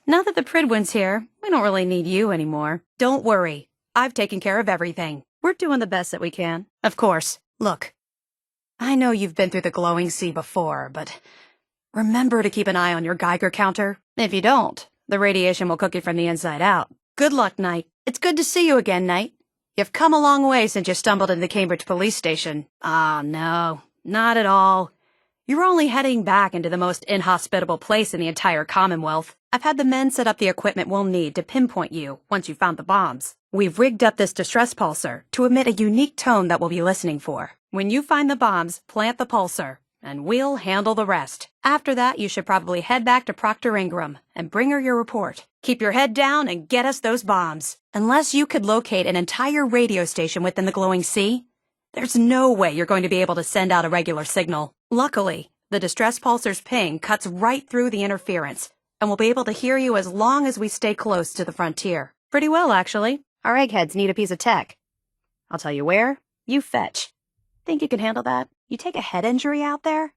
Now that the Pridwin's here, we don't really need you anymore. Don't worry. I've taken care of everything. We're doing the best that we can. Of course. Look, I know you've been through the glowing sea before, but remember to keep an eye on your Geiger counter. If you don't, the radiation will cook you from the inside out. Good luck, Knight. It's good to see you again, Knight. You've come a long way since you stumbled into the Cambridge police station. Ah, no, not at all. You're only heading back into the most inhospitable place in the entire Commonwealth. I've had the men set up the equipment we'll need to pinpoint you once you've found the bombs. We've rigged up this distress pulsar to emit a unique tone that we'll be listening for. When you find the bombs, plant the pulsar, and we'll handle the rest. After that, you should probably head back to Proctor Ingram and bring her your report. Keep your head down and get us those bombs. Unless you could locate an entire radio station within the glowing sea, there's no way you're going to be able to send out a regular signal. Luckily, the distress pulsar's ping cuts right through the interference, and we'll be able to hear you as long as we stay close to the frontier. Pretty well, actually. Our eggheads need a piece of tech. I'll tell you where. You fetch. Think you can handle that? You take a head injury out there?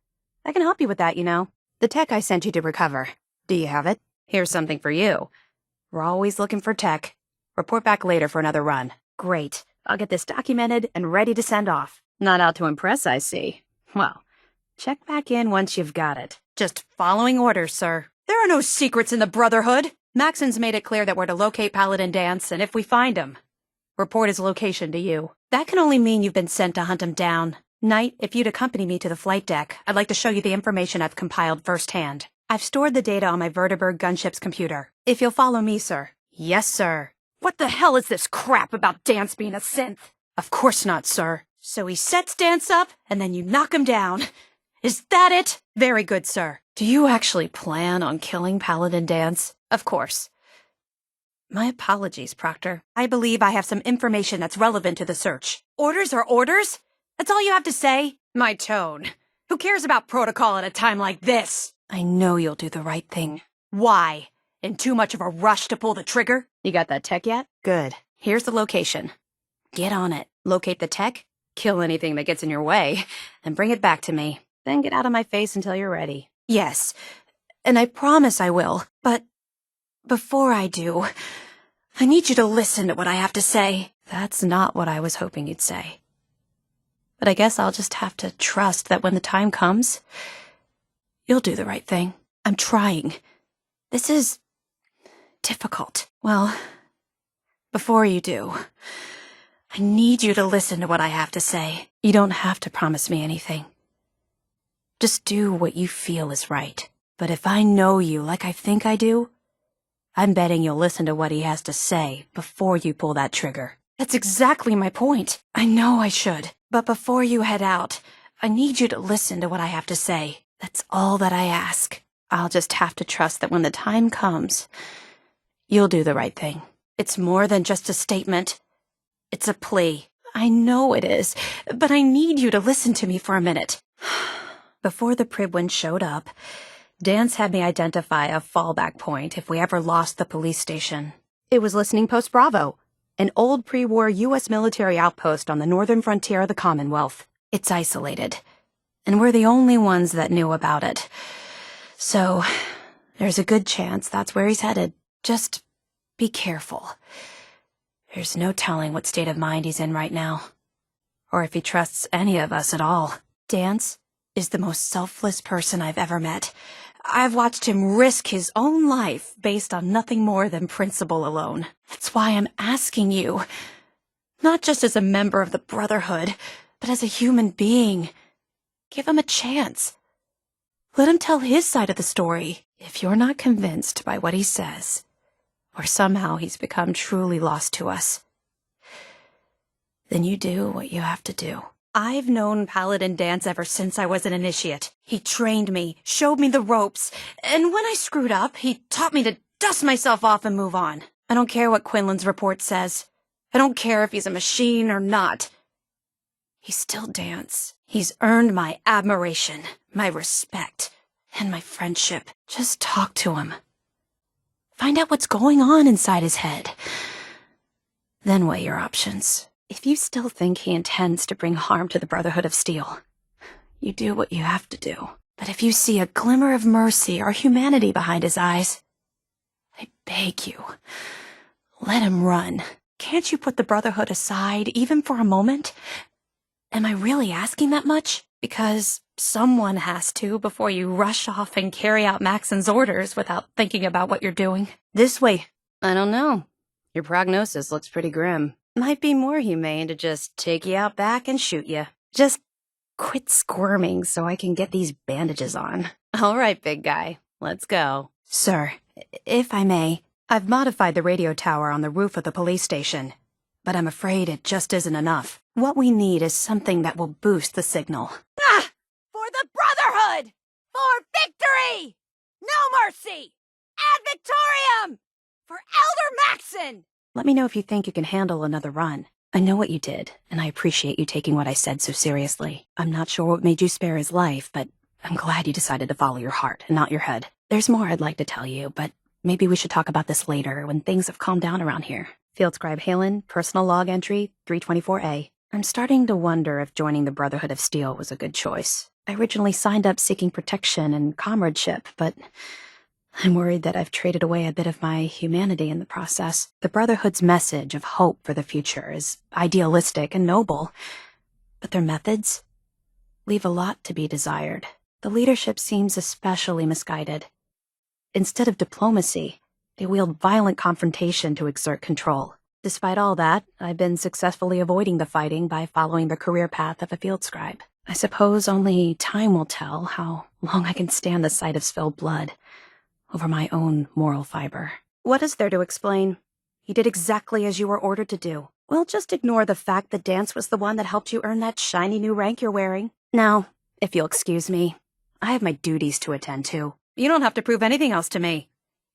I can help you with that, you know. The tech I sent you to recover. Do you have it? Here's something for you. We're always looking for tech. Report back later for another run. Great. I'll get this documented and ready to send off. Not out to impress, I see. Well, check back in once you've got it. Just following orders, sir. There are no secrets in the Brotherhood. Maxon's made it clear that we're to locate Paladin Dance, and if we find him, report his location to you. That can only mean you've been sent to hunt him down. Knight, if you'd accompany me to the flight deck, I'd like to show you the information I've compiled firsthand. I've stored the data on my Vertibird gunship's computer. If you'll follow me, sir. Yes, sir. What the hell is this crap about Dance being a synth? Of course not, sir. So he sets Dance up, and then you knock him down. Is that it? Very good, sir. Do you actually plan on killing Paladin Dance? Of course. My apologies, Proctor. I believe I have some information that's relevant to the search. Orders are orders? That's all you have to say? My tone. Who cares about protocol at a time like this? I know you'll do the right thing. Why? In too much of a rush to pull the trigger? You got that tech yet? Good. Here's the location. Get on it. Locate the tech, kill anything that gets in your way, and bring it back to me. Then get out of my face until you're ready. Yes, and I promise I will, but before I do, I need you to listen to what I have to say. That's not what I was hoping you'd say. But I guess I'll just have to trust that when the time comes, you'll do the right thing. I'm trying. This is difficult. Well, before you do, I need you to listen to what I have to say. You don't have to promise me anything. Just do what you feel is right. But if I know you like I think I do, I'm betting you'll listen to what he has to say before you pull that trigger. That's exactly my point. I know I should. But before you head out, I need you to listen to what I have to say. That's all that I ask. I'll just have to trust that when the time comes, you'll do the right thing. It's more than just a statement. It's a plea. I know it is, but I need you to listen to me for a minute. Before the Pridwin showed up, Dance had me identify a fallback point if we ever lost the police station. It was Listening Post Bravo, an old pre-war U.S. military outpost on the northern frontier of the Commonwealth. It's isolated, and we're the only ones that knew about it. So, there's a good chance that's where he's headed. Just be careful. There's no telling what state of mind he's in right now, or if he trusts any of us at all. Dance is the most selfless person I've ever met. I've watched him risk his own life based on nothing more than principle alone. That's why I'm asking you, not just as a member of the Brotherhood, but as a human being. Give him a chance. Let him tell his side of the story. If you're not convinced by what he says, or somehow he's become truly lost to us, then you do what you have to do. I've known Paladin Dance ever since I was an initiate. He trained me, showed me the ropes, and when I screwed up, he taught me to dust myself off and move on. I don't care what Quinlan's report says. I don't care if he's a machine or not. He's still Dance. He's earned my admiration, my respect, and my friendship. Just talk to him. Find out what's going on inside his head. Then weigh your options. If you still think he intends to bring harm to the Brotherhood of Steel, you do what you have to do. But if you see a glimmer of mercy or humanity behind his eyes, I beg you, let him run. Can't you put the Brotherhood aside, even for a moment? Am I really asking that much? Because someone has to before you rush off and carry out Maxon's orders without thinking about what you're doing. This way. I don't know. Your prognosis looks pretty grim. Might be more humane to just take you out back and shoot you. Just quit squirming so I can get these bandages on. All right, big guy. Let's go. Sir, if I may, I've modified the radio tower on the roof of the police station, but I'm afraid it just isn't enough. What we need is something that will boost the signal. Ah! For the Brotherhood! For victory! No mercy! Ad Victoriam! For Elder Maxon! Let me know if you think you can handle another run. I know what you did, and I appreciate you taking what I said so seriously. I'm not sure what made you spare his life, but I'm glad you decided to follow your heart and not your head. There's more I'd like to tell you, but maybe we should talk about this later when things have calmed down around here. Field Scribe Haylen, personal log entry 324A. I'm starting to wonder if joining the Brotherhood of Steel was a good choice. I originally signed up seeking protection and comradeship, but I'm worried that I've traded away a bit of my humanity in the process. The Brotherhood's message of hope for the future is idealistic and noble, but their methods leave a lot to be desired. The leadership seems especially misguided. Instead of diplomacy, they wield violent confrontation to exert control. Despite all that, I've been successfully avoiding the fighting by following the career path of a field scribe. I suppose only time will tell how long I can stand the sight of spilled blood over my own moral fiber. What is there to explain? You did exactly as you were ordered to do. Well, just ignore the fact that Dance was the one that helped you earn that shiny new rank you're wearing. Now, if you'll excuse me, I have my duties to attend to. You don't have to prove anything else to me.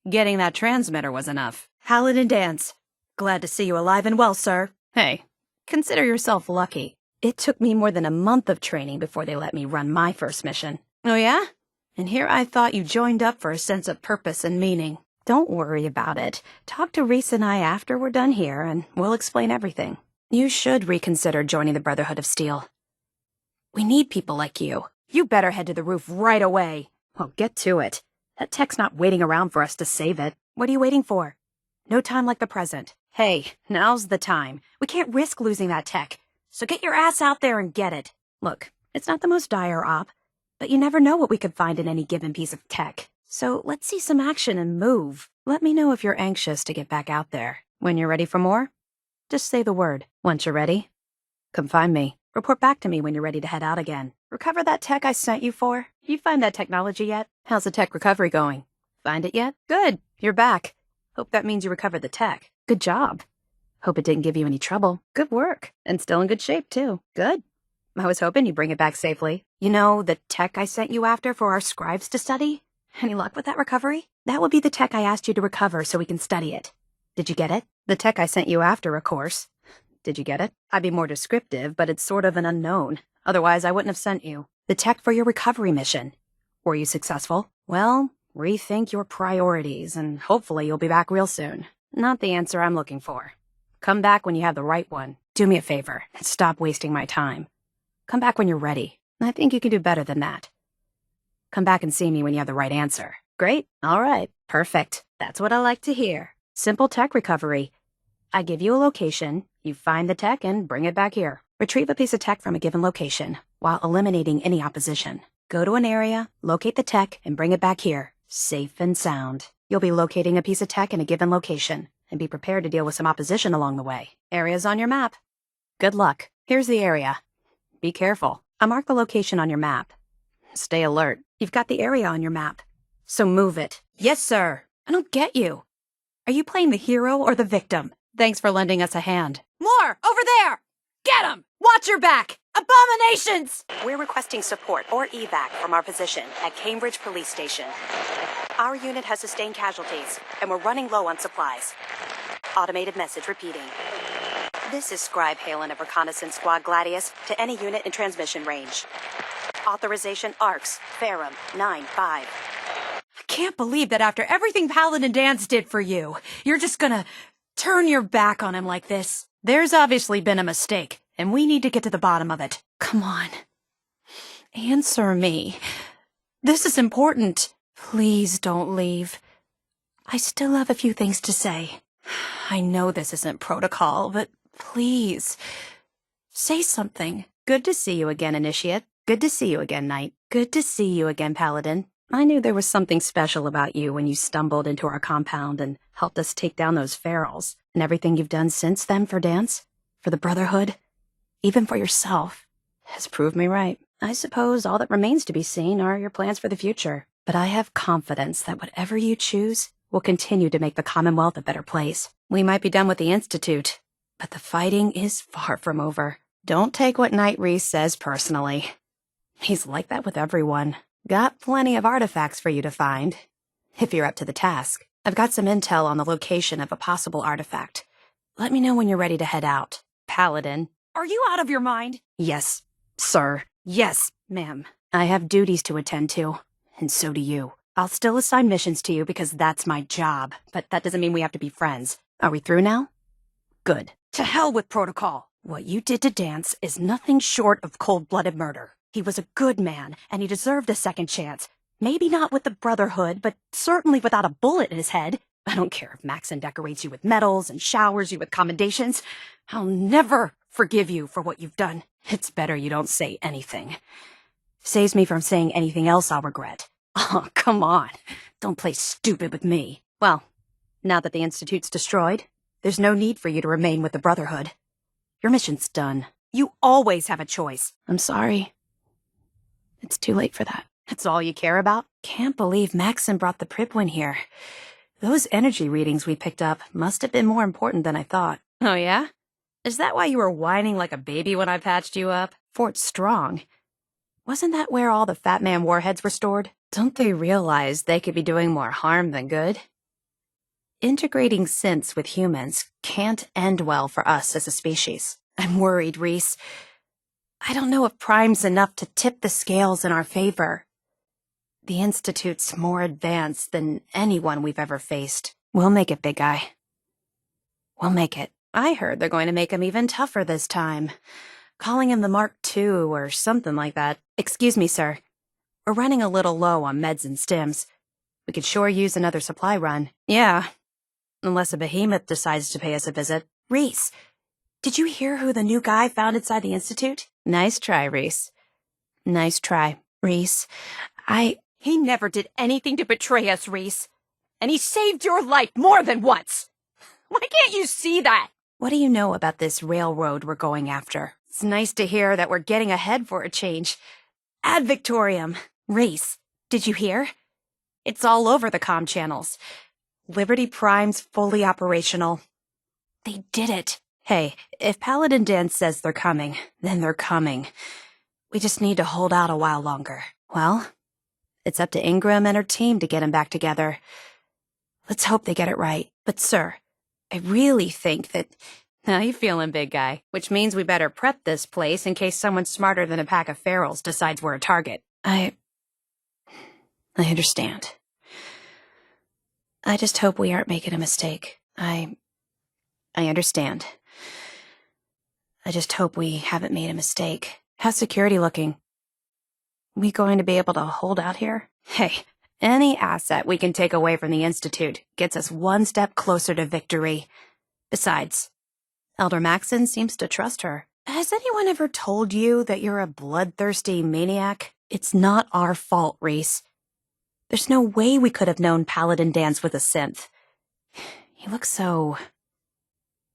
Getting that transmitter was enough. Haylen and Dance, glad to see you alive and well, sir. Hey, consider yourself lucky. It took me more than a month of training before they let me run my first mission. Oh yeah? And here I thought you joined up for a sense of purpose and meaning. Don't worry about it. Talk to Reese and I after we're done here, and we'll explain everything. You should reconsider joining the Brotherhood of Steel. We need people like you. You better head to the roof right away. Well, get to it. That tech's not waiting around for us to save it. What are you waiting for? No time like the present. Hey, now's the time. We can't risk losing that tech. So get your ass out there and get it. Look, it's not the most dire op, but you never know what we could find in any given piece of tech. So let's see some action and move. Let me know if you're anxious to get back out there. When you're ready for more, just say the word. Once you're ready, come find me. Report back to me when you're ready to head out again. Recover that tech I sent you for? You find that technology yet? How's the tech recovery going? Find it yet? Good. You're back. Hope that means you recovered the tech. Good job. Hope it didn't give you any trouble. Good work. And still in good shape, too. Good. I was hoping you'd bring it back safely. You know, the tech I sent you after for our scribes to study? Any luck with that recovery? That would be the tech I asked you to recover so we can study it. Did you get it? The tech I sent you after, of course. Did you get it? I'd be more descriptive, but it's sort of an unknown. Otherwise, I wouldn't have sent you. The tech for your recovery mission. Were you successful? Well, rethink your priorities, and hopefully you'll be back real soon. Not the answer I'm looking for. Come back when you have the right one. Do me a favor, and stop wasting my time. Come back when you're ready. I think you can do better than that. Come back and see me when you have the right answer. Great. All right. Perfect. That's what I like to hear. Simple tech recovery. I give you a location, you find the tech, and bring it back here. Retrieve a piece of tech from a given location, while eliminating any opposition. Go to an area, locate the tech, and bring it back here. Safe and sound. You'll be locating a piece of tech in a given location, and be prepared to deal with some opposition along the way. Area's on your map. Good luck. Here's the area. Be careful. I marked the location on your map. Stay alert. You've got the area on your map. So move it. Yes, sir. I don't get you. Are you playing the hero or the victim? Thanks for lending us a hand. More! Over there! Get 'em! Watch your back! Abominations! We're requesting support or evac from our position at Cambridge Police Station. Our unit has sustained casualties, and we're running low on supplies. Automated message repeating. This is Scribe Haylen of Reconnaissance Squad Gladius to any unit in transmission range. Authorization ARCS, Ferrum 9-5. I can't believe that after everything Paladin and Dance did for you, you're just gonna turn your back on him like this. There's obviously been a mistake, and we need to get to the bottom of it. Come on. Answer me. This is important. Please don't leave. I still have a few things to say. I know this isn't protocol, but please, say something. Good to see you again, Initiate. Good to see you again, Knight. Good to see you again, Paladin. I knew there was something special about you when you stumbled into our compound and helped us take down those ferals. And everything you've done since then for Dance, for the Brotherhood, even for yourself, has proved me right. I suppose all that remains to be seen are your plans for the future. But I have confidence that whatever you choose will continue to make the Commonwealth a better place. We might be done with the Institute, but the fighting is far from over. Don't take what Knight Reese says personally. He's like that with everyone. Got plenty of artifacts for you to find, if you're up to the task. I've got some intel on the location of a possible artifact. Let me know when you're ready to head out. Paladin. Are you out of your mind? Yes, sir. Yes, ma'am. I have duties to attend to, and so do you. I'll still assign missions to you because that's my job, but that doesn't mean we have to be friends. Are we through now? Good. To hell with protocol. What you did to Dance is nothing short of cold-blooded murder. He was a good man, and he deserved a second chance. Maybe not with the Brotherhood, but certainly without a bullet in his head. I don't care if Maxon decorates you with medals and showers you with commendations. I'll never forgive you for what you've done. It's better you don't say anything. Saves me from saying anything else I'll regret. Oh, come on. Don't play stupid with me. Well, now that the Institute's destroyed, there's no need for you to remain with the Brotherhood. Your mission's done. You always have a choice. I'm sorry. It's too late for that. That's all you care about? Can't believe Maxon brought the Pripwin here. Those energy readings we picked up must have been more important than I thought. Oh, yeah? Is that why you were whining like a baby when I patched you up? Fort Strong. Wasn't that where all the Fat Man warheads were stored? Don't they realize they could be doing more harm than good? Integrating synths with humans can't end well for us as a species. I'm worried, Reese. I don't know if Prime's enough to tip the scales in our favor. The Institute's more advanced than anyone we've ever faced. We'll make it, big guy. We'll make it. I heard they're going to make him even tougher this time. Calling him the Mark II or something like that. Excuse me, sir. We're running a little low on meds and stims. We could sure use another supply run. Yeah. Unless a behemoth decides to pay us a visit. Reese, did you hear who the new guy found inside the Institute? Nice try, Reese. Nice try, Reese. He never did anything to betray us, Reese. And he saved your life more than once. Why can't you see that? What do you know about this railroad we're going after? It's nice to hear that we're getting ahead for a change. Ad Victoriam. Reese, did you hear? It's all over the comm channels. Liberty Prime's fully operational. They did it. Hey, if Paladin Dance says they're coming, then they're coming. We just need to hold out a while longer. Well, it's up to Ingram and her team to get them back together. Let's hope they get it right. But, sir, I really think that... How you feeling, big guy? Which means we better prep this place in case someone smarter than a pack of ferals decides we're a target. I understand. I just hope we aren't making a mistake. I understand. I just hope we haven't made a mistake. How's security looking? We going to be able to hold out here? Hey, any asset we can take away from the Institute gets us one step closer to victory. Besides, Elder Maxon seems to trust her. Has anyone ever told you that you're a bloodthirsty maniac? It's not our fault, Reese. There's no way we could have known Paladin Dance with a synth. He looks so...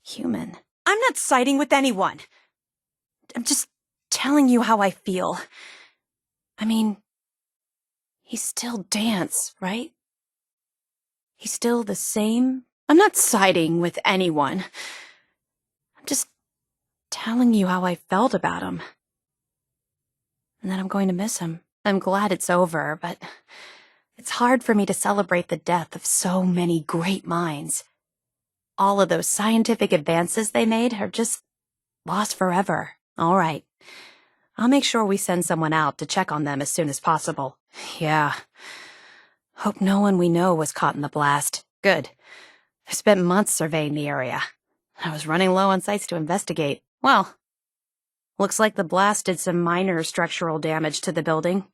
human. I'm not siding with anyone. I'm just telling you how I feel. I mean, he's still Dance, right? He's still the same. I'm not siding with anyone. I'm just telling you how I felt about him. And that I'm going to miss him. I'm glad it's over, but it's hard for me to celebrate the death of so many great minds. All of those scientific advances they made are just lost forever. All right. I'll make sure we send someone out to check on them as soon as possible. Yeah. Hope no one we know was caught in the blast. Good. I spent months surveying the area. I was running low on sites to investigate. Well, looks like the blast did some minor structural damage to the building.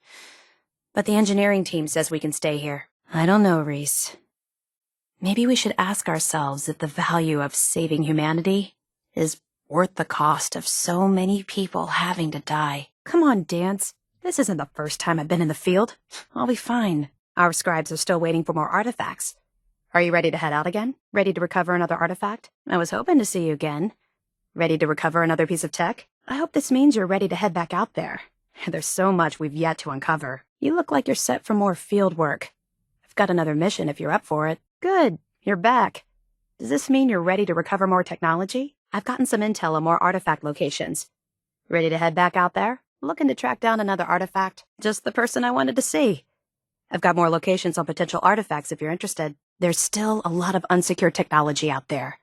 but the engineering team says we can stay here. I don't know, Reese. Maybe we should ask ourselves if the value of saving humanity is worth the cost of so many people having to die. Come on, Dance. This isn't the first time I've been in the field. I'll be fine. Our scribes are still waiting for more artifacts. Are you ready to head out again? Ready to recover another artifact? I was hoping to see you again. Ready to recover another piece of tech? I hope this means you're ready to head back out there. There's so much we've yet to uncover. You look like you're set for more field work. I've got another mission if you're up for it. Good. You're back. Does this mean you're ready to recover more technology? I've gotten some intel on more artifact locations. Ready to head back out there? Looking to track down another artifact? Just the person I wanted to see. I've got more locations on potential artifacts if you're interested. There's still a lot of unsecured technology out there.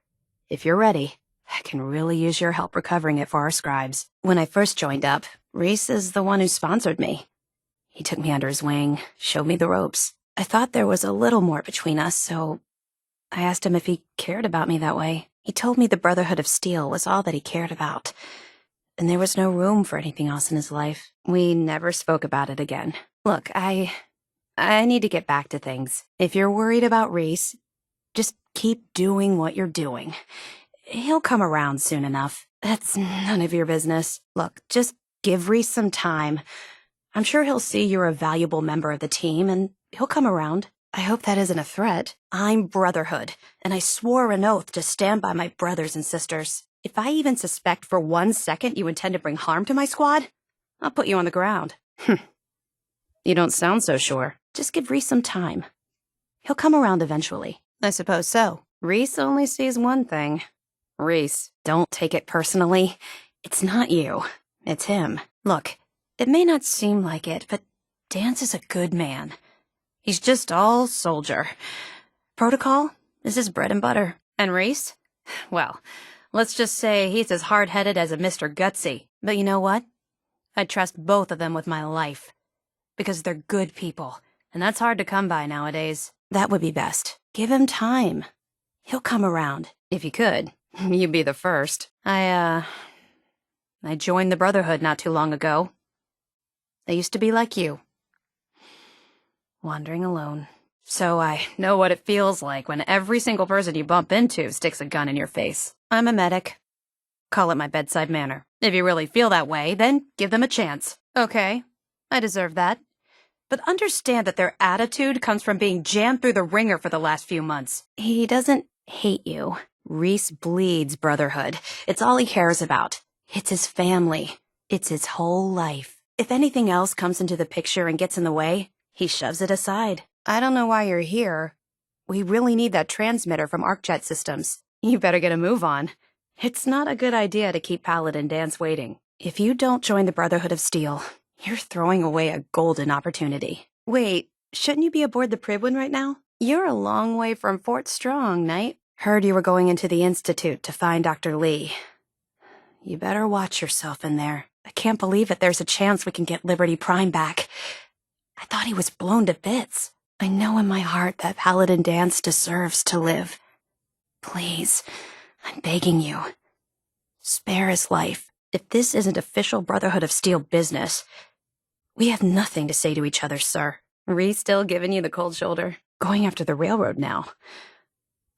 If you're ready, I can really use your help recovering it for our scribes. When I first joined up, Reese is the one who sponsored me. He took me under his wing, showed me the ropes. I thought there was a little more between us, so I asked him if he cared about me that way. He told me the Brotherhood of Steel was all that he cared about, and there was no room for anything else in his life. We never spoke about it again. Look, I need to get back to things. If you're worried about Reese, just keep doing what you're doing. He'll come around soon enough. That's none of your business. Look, just give Reese some time. I'm sure he'll see you're a valuable member of the team, and he'll come around. I hope that isn't a threat. I'm Brotherhood, and I swore an oath to stand by my brothers and sisters. If I even suspect for 1 second you intend to bring harm to my squad, I'll put you on the ground. You don't sound so sure. Just give Reese some time. He'll come around eventually. I suppose so. Reese only sees one thing. Reese, don't take it personally. It's not you. It's him. Look, it may not seem like it, but Dance is a good man. He's just all soldier. Protocol is his bread and butter. And Reese? Well, let's just say he's as hard-headed as a Mr. Gutsy. But you know what? I trust both of them with my life. Because they're good people, and that's hard to come by nowadays. That would be best. Give him time. He'll come around. If he could, you'd be the first. I joined the Brotherhood not too long ago. I used to be like you. Wandering alone. So I know what it feels like when every single person you bump into sticks a gun in your face. I'm a medic. Call it my bedside manner. If you really feel that way, then give them a chance. Okay, I deserve that. But understand that their attitude comes from being jammed through the ringer for the last few months. He doesn't hate you. Reese bleeds Brotherhood. It's all he cares about. It's his family. It's his whole life. If anything else comes into the picture and gets in the way, he shoves it aside. I don't know why you're here. We really need that transmitter from ArcJet Systems. You better get a move on. It's not a good idea to keep Paladin Dance waiting. If you don't join the Brotherhood of Steel, you're throwing away a golden opportunity. Wait, shouldn't you be aboard the Pribwin right now? You're a long way from Fort Strong, Knight. Heard you were going into the Institute to find Dr. Lee. You better watch yourself in there. I can't believe it. There's a chance we can get Liberty Prime back. I thought he was blown to bits. I know in my heart that Paladin Dance deserves to live. Please, I'm begging you. Spare his life. If this isn't official Brotherhood of Steel business, we have nothing to say to each other, sir. Reese still giving you the cold shoulder? Going after the railroad now.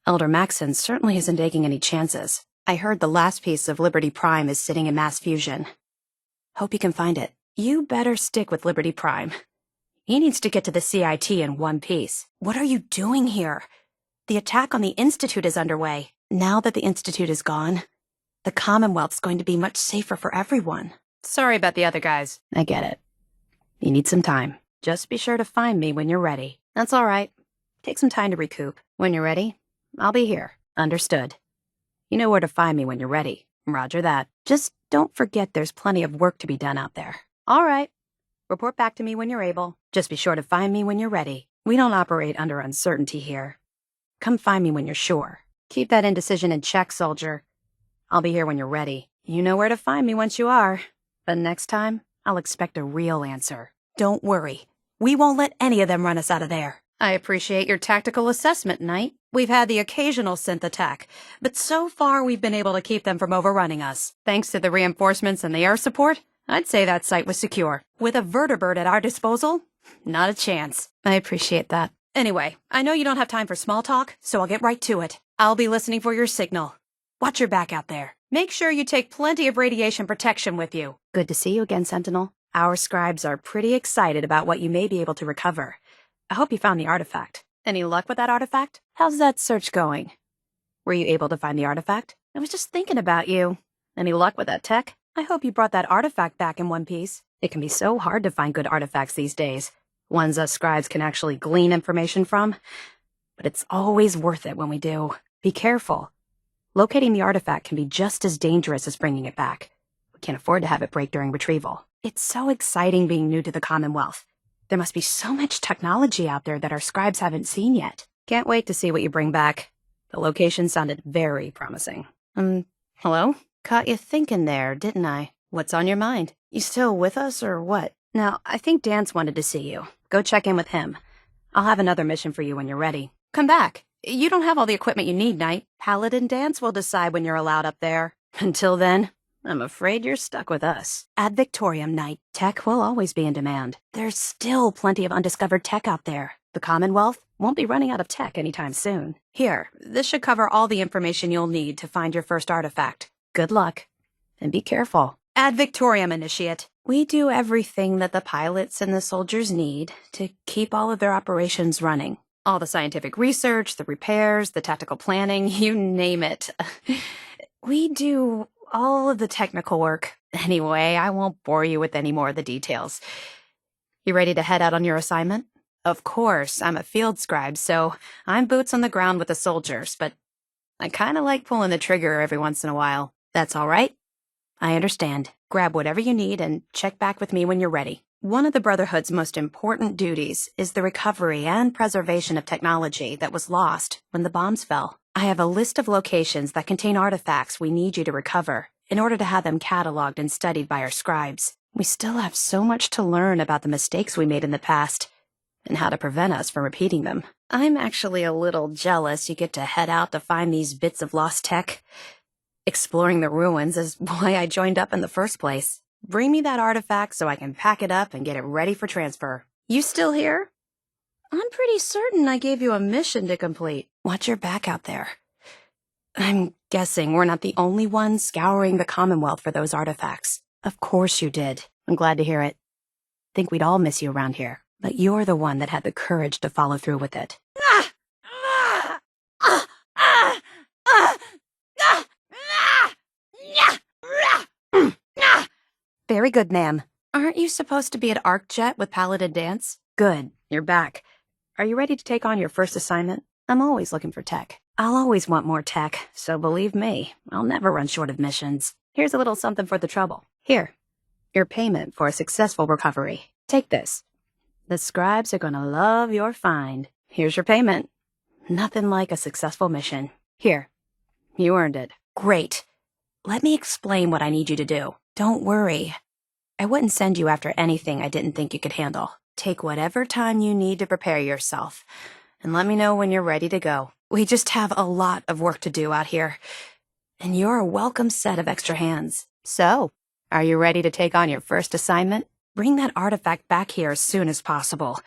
Elder Maxson certainly isn't taking any chances. I heard the last piece of Liberty Prime is sitting in mass fusion. Hope you can find it. You better stick with Liberty Prime. He needs to get to the CIT in one piece. What are you doing here? The attack on the Institute is underway. Now that the Institute is gone, the Commonwealth's going to be much safer for everyone. Sorry about the other guys. I get it. You need some time. Just be sure to find me when you're ready. That's all right. Take some time to recoup. When you're ready, I'll be here. Understood. You know where to find me when you're ready. Roger that. Just don't forget there's plenty of work to be done out there. All right. Report back to me when you're able. Just be sure to find me when you're ready. We don't operate under uncertainty here. Come find me when you're sure. Keep that indecision in check, soldier. I'll be here when you're ready. You know where to find me once you are. But next time, I'll expect a real answer. Don't worry. We won't let any of them run us out of there. I appreciate your tactical assessment, Knight. We've had the occasional synth attack, but so far we've been able to keep them from overrunning us. Thanks to the reinforcements and the air support, I'd say that site was secure. With a vertibird at our disposal, Not a chance. I appreciate that. Anyway, I know you don't have time for small talk, so I'll get right to it. I'll be listening for your signal. Watch your back out there. Make sure you take plenty of radiation protection with you. Good to see you again, Sentinel. Our scribes are pretty excited about what you may be able to recover. I hope you found the artifact. Any luck with that artifact? How's that search going? Were you able to find the artifact? I was just thinking about you. Any luck with that tech? I hope you brought that artifact back in one piece. It can be so hard to find good artifacts these days. Ones us scribes can actually glean information from. But it's always worth it when we do. Be careful. Locating the artifact can be just as dangerous as bringing it back. We can't afford to have it break during retrieval. It's so exciting being new to the Commonwealth. There must be so much technology out there that our scribes haven't seen yet. Can't wait to see what you bring back. The location sounded very promising. Hello? Caught you thinking there, didn't I? What's on your mind? You still with us or what? Now, I think Dance wanted to see you. Go check in with him. I'll have another mission for you when you're ready. Come back. You don't have all the equipment you need, Knight. Paladin Dance will decide when you're allowed up there. Until then, I'm afraid you're stuck with us. Ad Victoriam, Knight. Tech will always be in demand. There's still plenty of undiscovered tech out there. The Commonwealth won't be running out of tech anytime soon. Here, this should cover all the information you'll need to find your first artifact. Good luck. And be careful. Ad Victoriam, Initiate. We do everything that the pilots and the soldiers need to keep all of their operations running. All the scientific research, the repairs, the tactical planning, you name it. We do all of the technical work. Anyway, I won't bore you with any more of the details. You ready to head out on your assignment? Of course, I'm a field scribe, so I'm boots on the ground with the soldiers, but I kind of like pulling the trigger every once in a while. That's all right? I understand. Grab whatever you need and check back with me when you're ready. One of the Brotherhood's most important duties is the recovery and preservation of technology that was lost when the bombs fell. I have a list of locations that contain artifacts we need you to recover in order to have them cataloged and studied by our scribes. We still have so much to learn about the mistakes we made in the past and how to prevent us from repeating them. I'm actually a little jealous you get to head out to find these bits of lost tech. Exploring the ruins is why I joined up in the first place. Bring me that artifact so I can pack it up and get it ready for transfer. You still here? I'm pretty certain I gave you a mission to complete. Watch your back out there. I'm guessing we're not the only ones scouring the Commonwealth for those artifacts. Of course you did. I'm glad to hear it. Think we'd all miss you around here, but you're the one that had the courage to follow through with it. Very good, ma'am. Aren't you supposed to be at ArcJet with Paladin Dance? Good, you're back. Are you ready to take on your first assignment? I'm always looking for tech. I'll always want more tech, so believe me, I'll never run short of missions. Here's a little something for the trouble. Here, your payment for a successful recovery. Take this. The scribes are gonna love your find. Here's your payment. Nothing like a successful mission. Here, you earned it. Great. Let me explain what I need you to do. Don't worry. I wouldn't send you after anything I didn't think you could handle. Take whatever time you need to prepare yourself, and let me know when you're ready to go. We just have a lot of work to do out here, and you're a welcome set of extra hands. So, are you ready to take on your first assignment? Bring that artifact back here as soon as possible.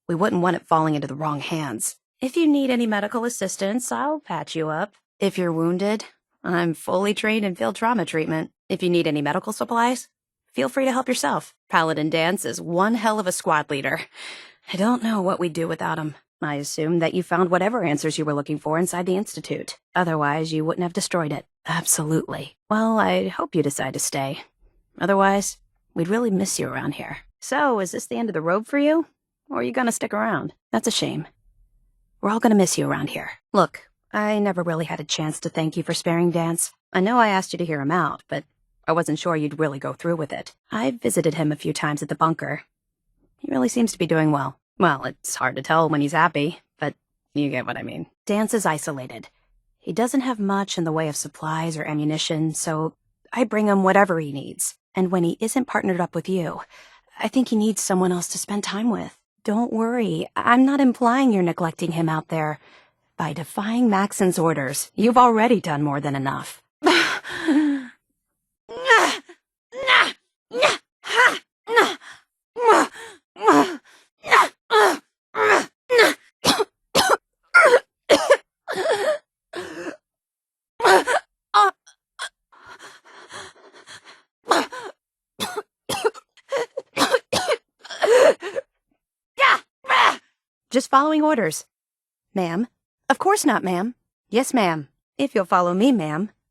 We wouldn't want it falling into the wrong hands. If you need any medical assistance, I'll patch you up. If you're wounded, I'm fully trained in field trauma treatment. If you need any medical supplies, feel free to help yourself. Paladin Dance is one hell of a squad leader. I don't know what we'd do without him. I assume that you found whatever answers you were looking for inside the Institute. Otherwise, you wouldn't have destroyed it. Absolutely. Well, I hope you decide to stay. Otherwise, we'd really miss you around here. So, is this the end of the road for you? Or are you gonna stick around? That's a shame. We're all gonna miss you around here. Look, I never really had a chance to thank you for sparing Dance. I know I asked you to hear him out, but I wasn't sure you'd really go through with it. I visited him a few times at the bunker. He really seems to be doing well. Well, it's hard to tell when he's happy, but you get what I mean. Dance is isolated. He doesn't have much in the way of supplies or ammunition, so I bring him whatever he needs. And when he isn't partnered up with you, I think he needs someone else to spend time with. Don't worry, I'm not implying you're neglecting him out there. By defying Maxon's orders, you've already done more than enough. Just following orders. Ma'am? Of course not, ma'am. Yes, ma'am. If you'll follow me, ma'am.